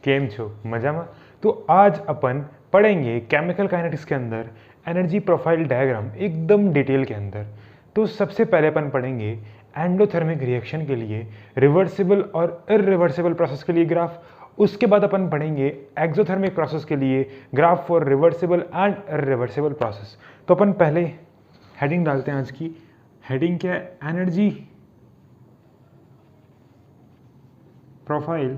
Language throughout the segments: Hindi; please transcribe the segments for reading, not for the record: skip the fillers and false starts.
કેમ છો મજામાં? તો आज अपन पढ़ेंगे केमिकल काइनेटिक्स के अंदर एनर्जी प्रोफाइल डायग्राम एकदम डिटेल के अंदर। तो सबसे पहले अपन पढ़ेंगे एंडोथर्मिक रिएक्शन के लिए रिवर्सिबल और इरिवर्सिबल प्रोसेस के लिए ग्राफ। उसके बाद अपन पढ़ेंगे एक्सोथर्मिक प्रोसेस के लिए graph for reversible and irreversible process. तो अपन पहले हेडिंग डालते हैं। आज की हेडिंग क्या है? Energy profile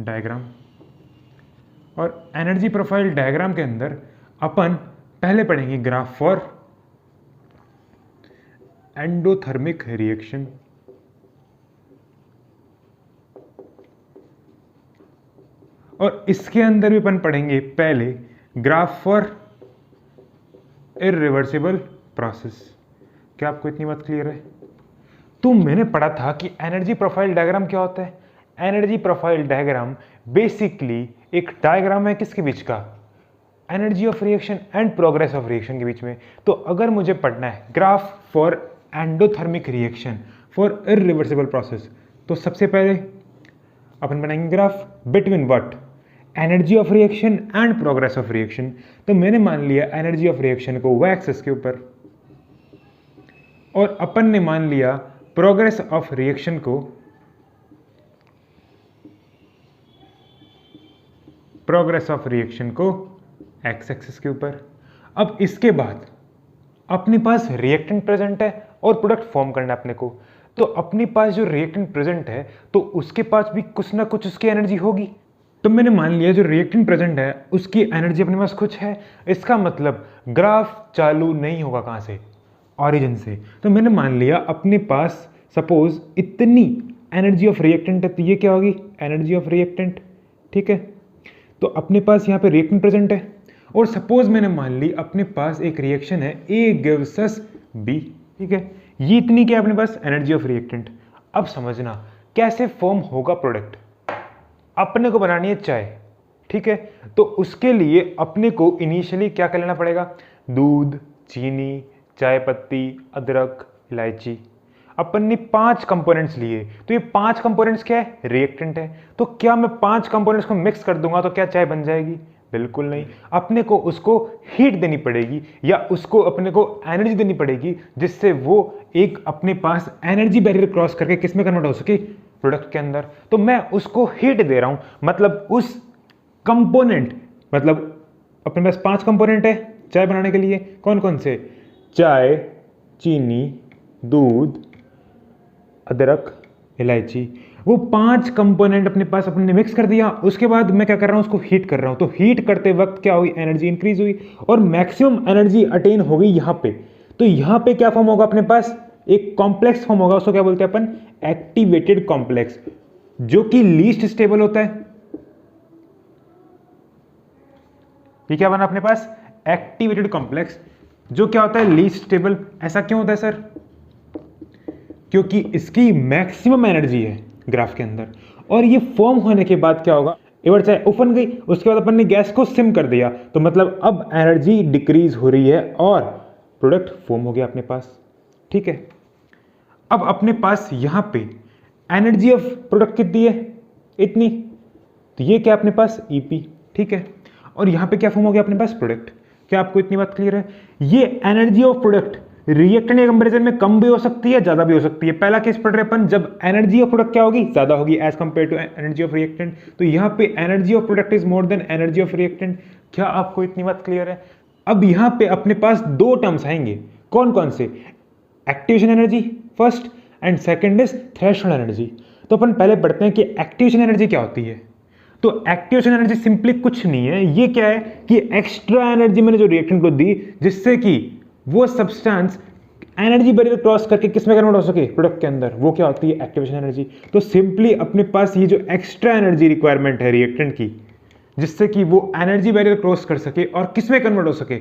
diagram. और एनर्जी प्रोफाइल डायग्राम के अंदर अपन पहले पढ़ेंगे ग्राफ फॉर एंडोथर्मिक रिएक्शन, और इसके अंदर भी अपन पढ़ेंगे पहले ग्राफ फॉर इरिवर्सिबल प्रोसेस। क्या आपको इतनी बात क्लियर है? तो मैंने पढ़ा था कि एनर्जी प्रोफाइल डायग्राम क्या होता है। एनर्जी प्रोफाइल डायग्राम बेसिकली एक डायग्राम है किसके बीच का? Energy of reaction and progress of reaction के बीच में। तो अगर मुझे पढ़ना है graph for endothermic reaction for irreversible process, तो सबसे पहले अपन बनाएंगे graph between what? Energy of reaction and progress of reaction. तो मैंने मान लिया एनर्जी ऑफ रिएक्शन को y एक्सिस के ऊपर, और अपन ने मान लिया प्रोग्रेस ऑफ रिएक्शन को x एक्सिस के ऊपर। अब इसके बाद अपने पास रिएक्टेंट प्रेजेंट है और प्रोडक्ट फॉर्म करना है अपने को। तो अपने पास जो रिएक्टेंट प्रेजेंट है तो उसके पास भी कुछ ना कुछ उसकी एनर्जी होगी। तो मैंने मान लिया जो रिएक्टेंट प्रेजेंट है उसकी एनर्जी अपने पास कुछ है। इसका मतलब ग्राफ चालू नहीं होगा कहाँ से? ऑरिजिन से। तो मैंने मान लिया अपने पास सपोज इतनी एनर्जी ऑफ रिएक्टेंट है, तो ये क्या होगी? Energy of reactant. ठीक है, तो अपने पास यहाँ पे रिएक्टेंट प्रेजेंट है, और सपोज मैंने मान ली अपने पास एक रिएक्शन है A गिव्स अस B। ठीक है, ये इतनी क्या अपने पास? Energy of reactant. अब समझना कैसे फॉर्म होगा प्रोडक्ट। अपने को बनानी है चाय। ठीक है, तो उसके लिए अपने को इनिशियली क्या कर लेना पड़ेगा? दूध, चीनी, चाय पत्ती, अदरक, इलायची। अपन ने 5 कंपोनेंट्स लिए, तो ये 5 कंपोनेंट्स क्या है? रिएक्टेंट है। तो क्या मैं 5 कंपोनेंट्स को मिक्स कर दूंगा तो क्या चाय बन जाएगी? बिल्कुल नहीं। अपने को उसको हीट देनी पड़ेगी, या उसको अपने को एनर्जी देनी पड़ेगी, जिससे वो एक अपने पास एनर्जी बैरियर क्रॉस करके किस में कन्वर्ट हो सके? प्रोडक्ट के अंदर। तो मैं उसको हीट दे रहा हूं, मतलब उस कंपोनेंट, मतलब अपने पास 5 कंपोनेंट है चाय बनाने के लिए। कौन कौन से? चाय, चीनी, दूध, अदरक, इलायची। वो 5 कंपोनेंट अपने पास अपने ने मिक्स कर दिया। उसके बाद मैं क्या कर रहा हूं? उसको हीट कर रहा हूं। तो हीट करते वक्त क्या हुई? एनर्जी इंक्रीज हुई, और मैक्सिमम एनर्जी अटेन हो गई यहां पे। तो यहां पे क्या फॉर्म होगा अपने पास? एक कॉम्प्लेक्स फॉर्म होगा। उसको क्या बोलते हैं अपन? एक्टिवेटेड कॉम्प्लेक्स, जो कि लीस्ट स्टेबल होता है। ये क्या बना अपने पास? एक्टिवेटेड कॉम्प्लेक्स, जो क्या होता है? Least stable. ऐसा क्यों होता है सर? क्योंकि इसकी मैक्सिमम एनर्जी है ग्राफ के अंदर। और ये फॉर्म होने के बाद क्या होगा? एक बार चाहे ओपन गई, उसके बाद अपन ने गैस को सिम कर दिया, तो मतलब अब एनर्जी डिक्रीज हो रही है और प्रोडक्ट फॉर्म हो गया अपने पास। ठीक है, अब अपने पास यहां पे एनर्जी ऑफ प्रोडक्ट कितनी है? इतनी। तो ये क्या अपने पास? EP। ठीक है, और यहां पे क्या फॉर्म हो गया अपने पास? प्रोडक्ट। क्या आपको इतनी बात क्लियर है? ये एनर्जी ऑफ प्रोडक्ट रिएक्टेंट के कंपैरिजन में कम भी हो सकती है, ज्यादा भी हो सकती है। पहला केस पढ़ रहे अपन, जब एनर्जी ऑफ प्रोडक्ट क्या होगी? ज्यादा होगी as compare to energy of reactant. तो यहां पे energy of product is more than energy of reactant. क्या आपको इतनी बात क्लियर है? अब यहां पे अपने पास 2 टर्म्स आएंगे। कौन कौन से? Activation energy first, and second is threshold energy. तो अपन पहले पढ़ते हैं कि एक्टिवेशन एनर्जी क्या होती है। तो एक्टिवेशन एनर्जी सिंपली कुछ नहीं है, ये क्या है कि एक्स्ट्रा एनर्जी मैंने जो रिएक्टेंट को दी, जिससे कि वो सब्सटेंस एनर्जी बैरियर क्रॉस करके किस में कन्वर्ट हो सके? प्रोडक्ट के अंदर। वो क्या होती है? Activation energy. तो सिंपली अपने पास ये जो एक्स्ट्रा एनर्जी रिक्वायरमेंट है रिएक्टेंट की, जिससे कि वो एनर्जी बैरियर क्रॉस कर सके और किस में कन्वर्ट हो सके?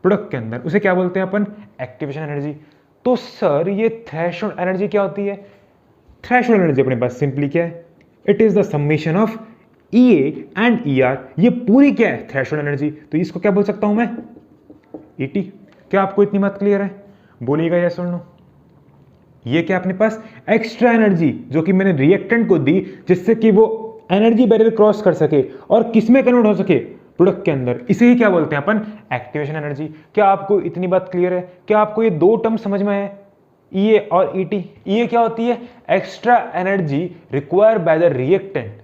प्रोडक्ट के अंदर। उसे क्या बोलते हैं अपन? Activation energy. तो सर ये थ्रेशोल्ड एनर्जी क्या होती है? थ्रेशोल्ड एनर्जी अपने पास सिंपली क्या है? It is the summation of EA and ER। ये पूरी क्या है? Threshold energy. तो इसको क्या बोल सकता हूं मैं? ET। क्या आपको इतनी बात क्लियर है? बोलिएगा यस और नो। ये क्या अपने पास एक्स्ट्रा एनर्जी जो कि मैंने रिएक्टेंट को दी जिससे कि वो एनर्जी बैरियर क्रॉस कर सके और किस में कन्वर्ट हो सके, प्रोडक्ट के अंदर। इसे ही क्या बोलते हैं अपन, एक्टिवेशन एनर्जी। क्या आपको इतनी बात क्लियर है? क्या आपको ये दो टर्म समझ में है, ईए और ईटी? ईए क्या होती है, extra energy required by the reactant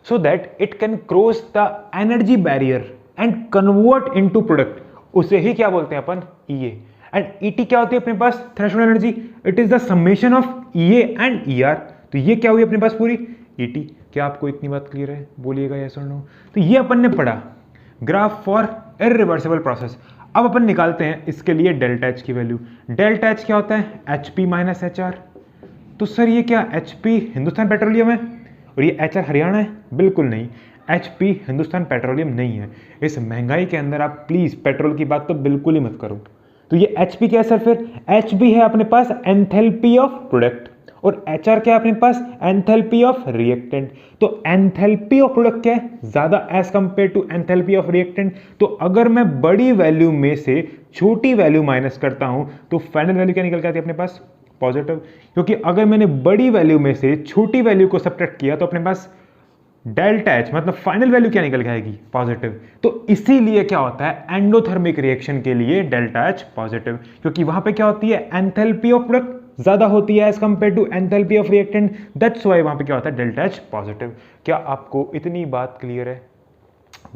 so that it can cross the energy barrier and convert into product, उसे ही क्या बोलते हैं अपन, EA। एंड ET क्या होती है अपने पास, threshold energy. It is the summation of EA and ER। तो ये क्या हुई अपने पास पूरी ET। क्या आपको इतनी बात क्लियर है, बोलिएगा यस और नो। तो ये अपन ने पढ़ा ग्राफ फॉर इरिवर्सिबल प्रोसेस। अब अपन निकालते हैं इसके लिए डेल्टा एच की वैल्यू। डेल्टा एच क्या होता है, HP माइनस HR। तो सर ये क्या HP हिंदुस्तान पेट्रोलियम है और ये HR हरियाणा है? बिल्कुल नहीं, HP हिंदुस्तान पेट्रोलियम नहीं है। इस महंगाई के अंदर आप प्लीज पेट्रोल की बात तो बिल्कुल ही मत करो। तो ये HP क्या है सर, फिर HP है अपने पास एंथैल्पी ऑफ प्रोडक्ट और HR क्या है अपने पास, एंथैल्पी ऑफ रिएक्टेंट। तो एंथैल्पी ऑफ प्रोडक्ट क्या है, ज्यादा as compare to enthalpy of reactant. तो अगर मैं बड़ी वैल्यू में से छोटी वैल्यू माइनस करता हूं तो फाइनल वैल्यू क्या निकल के आती है अपने पास, पॉजिटिव। क्योंकि अगर मैंने बड़ी वैल्यू में से छोटी वैल्यू को सब्ट्रैक्ट किया तो अपने पास डेल्टा एच मतलब फाइनल वैल्यू क्या निकल के आएगी, पॉजिटिव। तो इसीलिए क्या होता है एंडोथर्मिक रिएक्शन के लिए डेल्टा एच पॉजिटिव, क्योंकि वहां पे क्या होती है, एंथैल्पी ऑफ प्रोडक्ट ज्यादा होती है as compare to enthalpy of reactant. That's why वहां पे क्या होता है, डेल्टा एच पॉजिटिव। क्या आपको इतनी बात क्लियर है,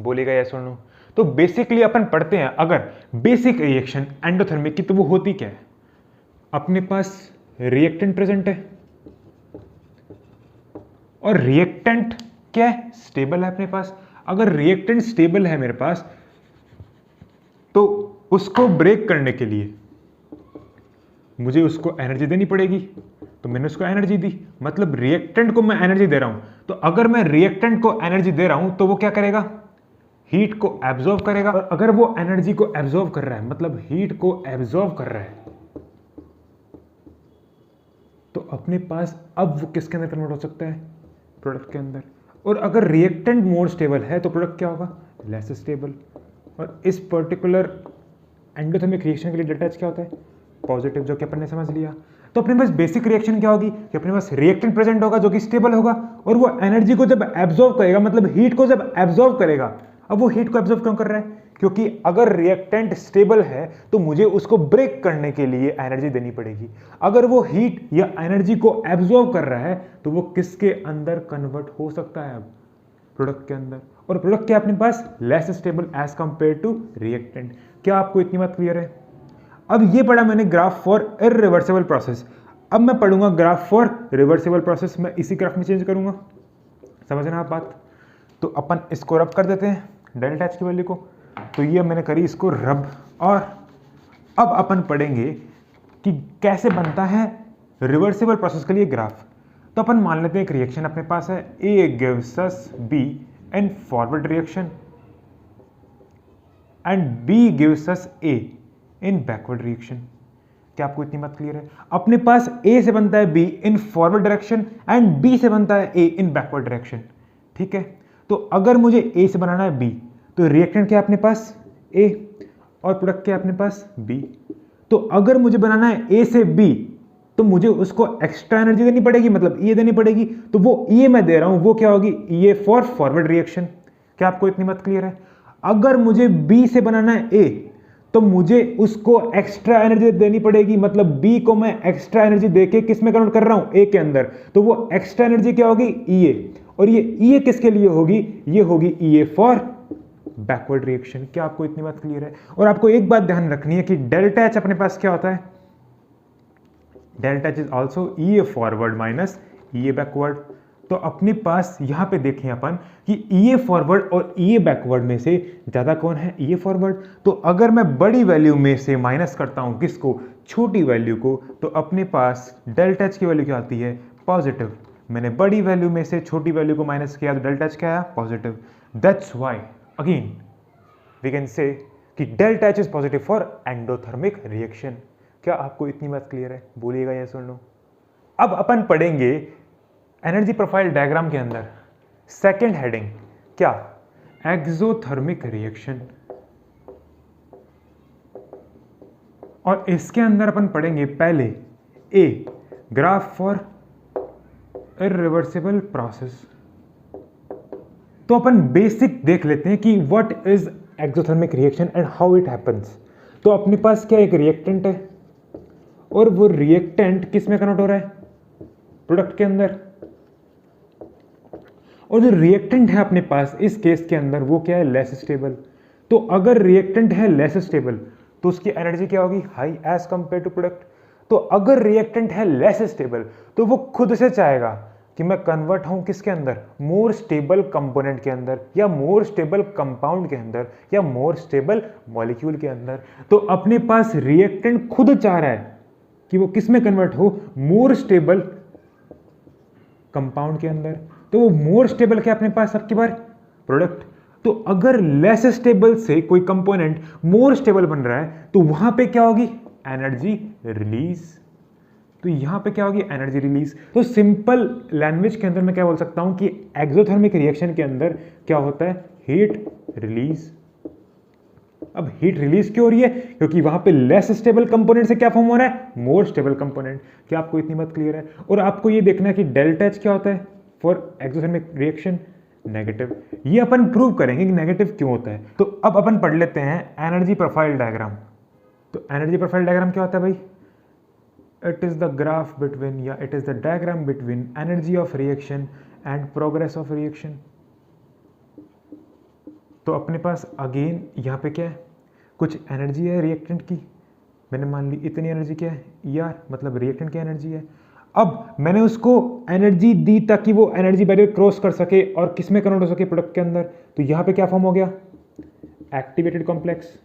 बोलेगा यस और नो। तो बेसिकली अपन पढ़ते हैं अगर बेसिक रिएक्शन एंडोथर्मिक की तो वो होती क्या है, अपने पास रिएक्टेंट प्रेजेंट है और रिएक्टेंट क्या है, स्टेबल है अपने पास। अगर रिएक्टेंट स्टेबल है मेरे पास तो उसको ब्रेक करने के लिए मुझे उसको एनर्जी देनी पड़ेगी। तो मैंने उसको एनर्जी दी, मतलब रिएक्टेंट को मैं एनर्जी दे रहा हूं। तो अगर मैं रिएक्टेंट को एनर्जी दे रहा हूं तो वो क्या करेगा, हीट को एब्जॉर्व करेगा। और अगर वो एनर्जी को एब्जॉर्व कर रहा है मतलब हीट को एब्जॉर्व कर रहा है तो अपने पास अब वो किसके अंदर कन्वर्ट हो सकता है, प्रोडक्ट के अंदर। और अगर रिएक्टेंट मोर स्टेबल है तो प्रोडक्ट क्या होगा, लेस स्टेबल। और इस पर्टिकुलर एंडोथर्मिक रिएक्शन के लिए डेल्टा एच क्या होता है, पॉजिटिव, जो कि अपन ने समझ लिया। तो अपने पास बेसिक रिएक्शन क्या होगी कि अपने पास रिएक्टेंट प्रेजेंट होगा जो कि स्टेबल होगा और वो एनर्जी को जब एब्जॉर्व करेगा मतलब हीट को जब एब्जॉर्व करेगा। अब वो हीट को एब्जॉर्व क्यों कर रहा है, क्योंकि अगर रिएक्टेंट स्टेबल है तो मुझे उसको ब्रेक करने के लिए एनर्जी देनी पड़ेगी। अगर वो हीट या एनर्जी को एब्जॉर्व कर रहा है तो वो किसके अंदर कन्वर्ट हो सकता है, अब प्रोडक्ट के अंदर। और प्रोडक्ट क्या अपने पास, less stable as compare to reactant. क्या आपको इतनी बात क्लियर है? अब ये पढ़ा मैंने ग्राफ फॉर इरिवर्सिबल प्रोसेस। अब मैं पढ़ूंगा ग्राफ फॉर रिवर्सिबल प्रोसेस। मैं इसी ग्राफ में चेंज करूंगा, समझना आप बात। तो अपन इसको रब कर देते हैं डेल्टा एच की वैल्यू को। तो ये मैंने करी इसको रब। और अब अपन पढ़ेंगे कि कैसे बनता है रिवर्सिबल प्रोसेस के लिए ग्राफ। तो अपन मान लेते हैं एक रिएक्शन अपने पास है, A gives us B in forward reaction and B gives us A in backward reaction। क्या आपको इतनी बात क्लियर है? अपने पास A से बनता है B in forward direction and B से बनता है A in backward direction। ठीक है, तो अगर मुझे A से बनाना है B तो रिएक्टेंट क्या अपने पास A और प्रोडक्ट क्या अपने पास B। तो अगर मुझे बनाना है A से B तो मुझे उसको एक्स्ट्रा एनर्जी देनी पड़ेगी, मतलब E देनी पड़ेगी। तो वो E मैं दे रहा हूं वो क्या होगी, E फॉर फॉरवर्ड रिएक्शन। क्या आपको इतनी बात क्लियर है? अगर मुझे B से बनाना है A तो मुझे उसको एक्स्ट्रा एनर्जी देनी पड़ेगी, मतलब B को मैं एक्स्ट्रा एनर्जी देके किस में कन्वर्ट कर रहा हूं, A के अंदर। तो वो एक्स्ट्रा एनर्जी क्या होगी, EA। और ये EA किसके लिए होगी, ये होगी EA फॉर बैकवर्ड रिएक्शन। क्या आपको इतनी बात क्लियर है? और आपको एक बात ध्यान रखनी है कि डेल्टा एच अपने पास क्या होता है, delta H is also EA forward minus EA backward. तो अपने पास यहां पे देखें अपन कि EA फॉरवर्ड और EA बैकवर्ड में से ज्यादा कौन है, EA फॉरवर्ड। तो अगर मैं बड़ी वैल्यू में से माइनस करता हूं किसको, छोटी वैल्यू को, तो अपने पास डेल्टा एच की वैल्यू क्या आती है, पॉजिटिव। मैंने बड़ी वैल्यू में से छोटी वैल्यू को माइनस किया तो डेल्टा एच क्या आया, positive. That's why again we can say कि delta H is positive for endothermic reaction. क्या आपको इतनी बात क्लियर है, बोलिएगा यस और नो। अब अपन पढ़ेंगे एनर्जी प्रोफाइल डायग्राम के अंदर सेकंड हेडिंग, क्या, एक्सोथर्मिक रिएक्शन। और इसके अंदर अपन पढ़ेंगे पहले A graph for irreversible process. तो अपन बेसिक देख लेते हैं कि what is exothermic reaction and how it happens. तो अपने पास क्या एक रिएक्टेंट है और वो रिएक्टेंट किस में कन्वर्ट हो रहा है, प्रोडक्ट के अंदर। और जो रिएक्टेंट है अपने पास इस केस के अंदर वो क्या है, लेस स्टेबल। तो अगर रिएक्टेंट है लेस स्टेबल तो उसकी एनर्जी क्या होगी, high as compare to product. तो अगर रिएक्टेंट है लेस स्टेबल तो वो खुद से चाहेगा कि मैं कन्वर्ट हूं किसके अंदर, मोर स्टेबल कंपोनेंट के अंदर, या मोर स्टेबल कंपाउंड के अंदर, या मोर स्टेबल मॉलिक्यूल के अंदर। तो अपने पास रिएक्टेंट खुद चाह रहा है कि वो किस में कन्वर्ट हो, मोर स्टेबल कंपाउंड के अंदर। तो वो मोर स्टेबल क्या अपने पास सबकी बार, प्रोडक्ट। तो अगर लेस स्टेबल से कोई कंपोनेंट मोर स्टेबल बन रहा है तो वहां पे क्या होगी, एनर्जी रिलीज। तो यहां पे क्या होगी, एनर्जी रिलीज। तो सिंपल लैंग्वेज के अंदर मैं क्या बोल सकता हूं कि एक्सोथर्मिक रिएक्शन के अंदर क्या होता है, हीट रिलीज। अब हीट रिलीज क्यों हो रही है, क्योंकि वहां पे लेस स्टेबल कंपोनेंट से क्या फॉर्म हो रहा है, मोर स्टेबल कंपोनेंट। क्या आपको इतनी बात क्लियर है। और आपको ये देखना है कि डेल्टा एच क्या होता है फॉर एक्सोथर्मिक रिएक्शन, नेगेटिव। ये अपन प्रूव करेंगे कि नेगेटिव क्यों होता है। तो अब अपन पढ़ लेते हैं एनर्जी प्रोफाइल डायग्राम। तो एनर्जी प्रोफाइल डायग्राम क्या होता है भाई, it is the graph between, या it is the diagram between energy of reaction and progress of reaction. तो अपने पास अगेन यहाँ पे क्या है, कुछ एनर्जी है रिएक्टेंट की, मैंने मान ली इतनी एनर्जी क्या है, ER, मतलब रिएक्टेंट की एनर्जी है। अब मैंने उसको एनर्जी दी ताकि वो एनर्जी बैरियर क्रॉस कर सके और किस में कन्वर्ट हो सके, प्रोडक्ट के अंदर। तो यहाँ पे क्या फॉर्म हो गया, एक्टिवेटेड कॉम्प्लेक्स।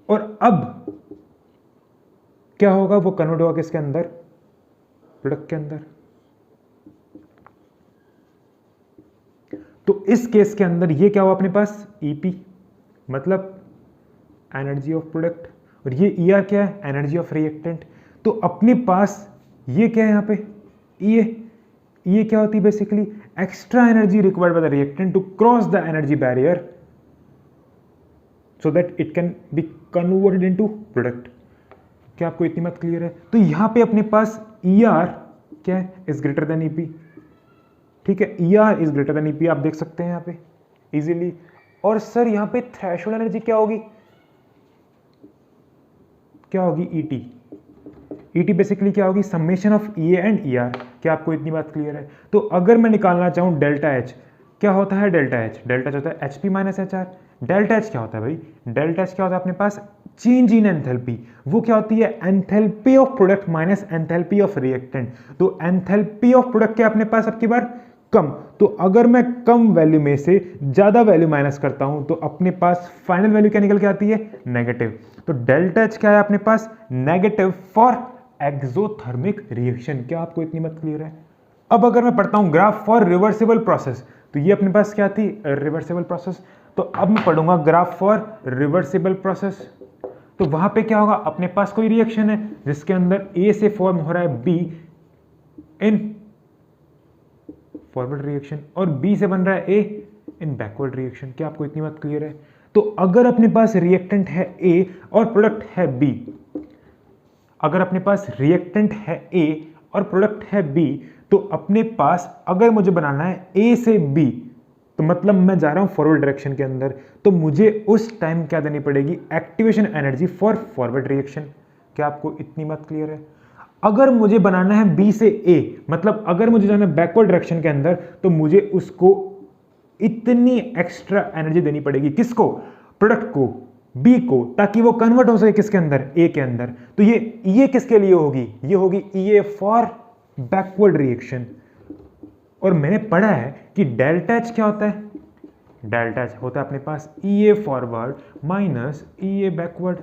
और अब क्या होगा, वो कन्वर्ट होगा किसके अंदर, प्रोडक्ट के अंदर। तो इस केस के अंदर ये क्या हुआ अपने पास, EP, मतलब एनर्जी ऑफ प्रोडक्ट, और ये ER क्या है, एनर्जी ऑफ रिएक्टेंट। तो अपने पास ये क्या है यहाँ पे, ये क्या होती है basically, extra energy required by the reactant to cross the energy barrier so that it can be converted into product। क्या आपको इतनी बात क्लियर है। तो यहां पे अपने पास ER क्या है, इज ग्रेटर देन EP। ठीक है, ER is greater than EP, आप देख सकते हैं यहां पे इजीली। और सर यहां पे थ्रेशोल्ड एनर्जी क्या होगी, क्या होगी, ET बेसिकली क्या होगी, summation of EA and ER। क्या आपको इतनी बात क्लियर है। तो अगर मैं निकालना चाहूं डेल्टा H, क्या होता है डेल्टा H, डेल्टा होता है HP minus HR। Delta H क्या होता है भाई, डेल्टा H क्या होता है अपने पास, चेंज इन एंथैल्पी। वो क्या होती है, enthalpy of product minus enthalpy of reactant. तो एंथैल्पी ऑफ प्रोडक्ट क्या अपने पास आपकी बार, कम। तो अगर मैं कम वैल्यू में से ज्यादा वैल्यू माइनस करता हूं तो अपने पास फाइनल वैल्यू क्या निकल के आती है, नेगेटिव। तो डेल्टा H क्या है अपने पास, नेगेटिव फॉर एक्सोथर्मिक रिएक्शन। क्या आपको इतनी बात क्लियर है। अब अगर मैं पढ़ता हूं ग्राफ फॉर रिवर्सिबल प्रोसेस, तो ये अपने पास क्या थी, रिवर्सिबल प्रोसेस। तो अब मैं पढ़ूंगा ग्राफ फॉर रिवर्सिबल प्रोसेस। तो वहां पे क्या होगा, अपने पास कोई रिएक्शन है जिसके अंदर A से फॉर्म हो रहा है B इन फॉरवर्ड रिएक्शन और B से बन रहा है A इन बैकवर्ड रिएक्शन। क्या आपको इतनी बात क्लियर है। तो अगर अपने पास रिएक्टेंट है A और प्रोडक्ट है B, अगर अपने पास रिएक्टेंट है A और प्रोडक्ट है B, तो अपने पास अगर मुझे बनाना है A से B, तो मतलब मैं जा रहा हूं फॉरवर्ड डायरेक्शन के अंदर, तो मुझे उस टाइम क्या देनी पड़ेगी, activation energy for forward reaction. क्या आपको इतनी बात क्लियर है। अगर मुझे बनाना है B से A, मतलब अगर मुझे जाना है बैकवर्ड डायरेक्शन के अंदर, तो मुझे उसको इतनी एक्स्ट्रा एनर्जी देनी पड़ेगी, किसको, प्रोडक्ट को, B को, ताकि वो कन्वर्ट हो सके किसके अंदर, A के अंदर। तो ये किसके लिए होगी, ये होगी EA फॉर बैकवर्ड रिएक्शन। और मैंने पढ़ा है कि डेल्टा H क्या होता है, डेल्टा H होता है अपने पास EA forward minus EA backward.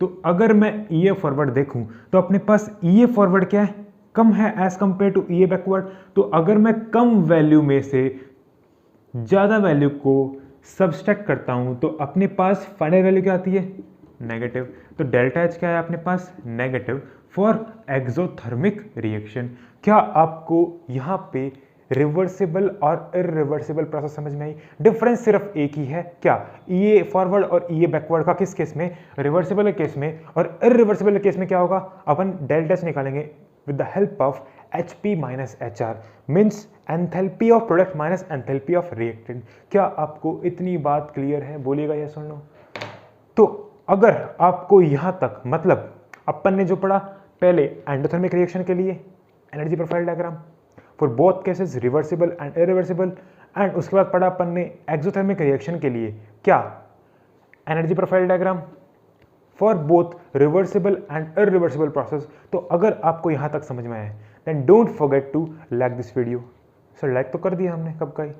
तो अगर मैं EA फॉरवर्ड देखूं तो अपने पास EA फॉरवर्ड क्या है, कम है as compare to EA backward. तो अगर मैं कम वैल्यू में से ज्यादा वैल्यू को सब्सट्रैक्ट करता हूं तो अपने पास फाइनल वैल्यू क्या आती है, नेगेटिव। तो डेल्टा H क्या है अपने पास, नेगेटिव फॉर एक्सोथर्मिक रिएक्शन। क्या आपको यहाँ पे रिवर्सिबल और इरिवर्सिबल प्रोसेस समझ में आई। डिफरेंस सिर्फ एक ही है, क्या? ये फॉरवर्ड और ये बैकवर्ड का किस केस में? रिवर्सिबल केस में। और इरिवर्सिबल केस में क्या होगा? अपन डेल्टा एच निकालेंगे with the help of HP minus HR, means enthalpy of product minus enthalpy of reactant. क्या आपको इतनी बात क्लियर है? बोलिएगा यस और नो। तो अगर आपको यहां तक, मतलब अपन ने जो पढ़ा पहले एंडोथर्मिक रिएक्शन के लिए energy profile diagram for both cases reversible and irreversible, and उसके बाद पढ़ा अपन ने एक्सोथर्मिक रिएक्शन के लिए क्या? Energy profile diagram for both reversible and irreversible process. तो अगर आपको यहां तक समझ में आए then don't forget to like this video. Sir like तो कर दिया हमने कब का ही,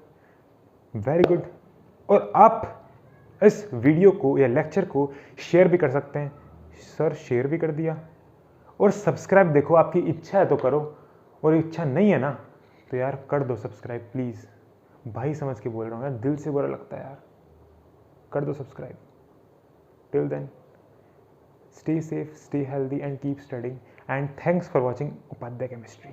वेरी गुड। और आप इस वीडियो को या लेक्चर को शेयर भी कर सकते हैं। सर शेयर भी कर दिया। और सब्सक्राइब, देखो आपकी इच्छा है तो करो, और इच्छा नहीं है ना तो यार कर दो सब्सक्राइब प्लीज़। भाई समझ के बोल रहा हूँ यार, दिल से बुरा लगता है यार, कर दो subscribe. Till then stay safe, stay healthy and keep studying, and thanks for watching Upadhyay Chemistry.